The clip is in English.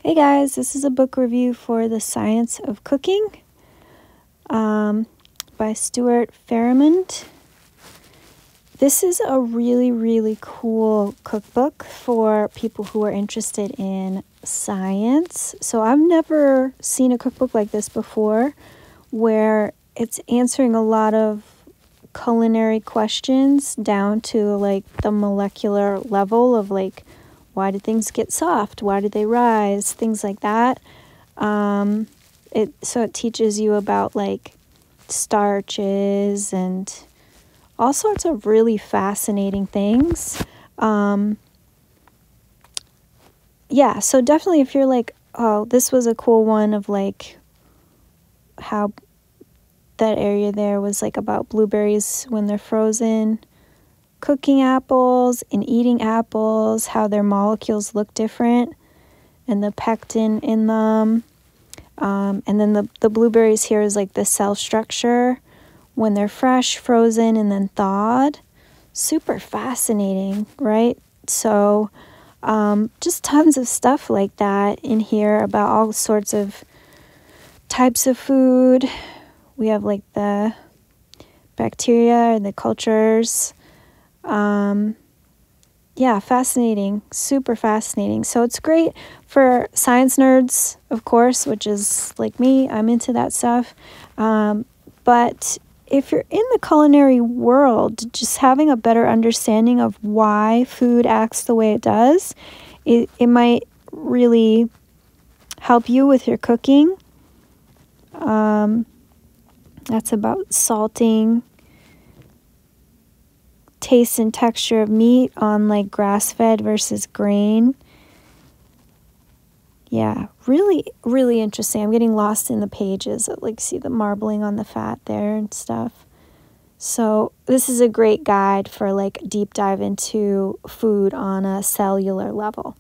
Hey guys, this is a book review for The Science of Cooking by Stuart Farrimond. This is a really cool cookbook for people who are interested in science. So I've never seen a cookbook like this before where it's answering a lot of culinary questions down to like the molecular level of like, why did things get soft? Why did they rise? Things like that. It teaches you about like starches and all sorts of really fascinating things. Yeah, so definitely if you're like, oh, this was a cool one of like how that area there was like about blueberries when they're frozen, cooking apples and eating apples, how their molecules look different, and the pectin in them. And then the blueberries here is like the cell structure when they're fresh, frozen, and then thawed. Super fascinating, right? So just tons of stuff like that in here about all sorts of types of food. We have like the bacteria and the cultures. Yeah, fascinating, super fascinating. So it's great for science nerds, of course, which is like me. I'm into that stuff. But if you're in the culinary world, just having a better understanding of why food acts the way it does, it might really help you with your cooking. That's about salting, taste and texture of meat on like grass-fed versus grain. Yeah, really interesting. I'm getting lost in the pages. Like, see the marbling on the fat there and stuff. So this is a great guide for like deep dive into food on a cellular level.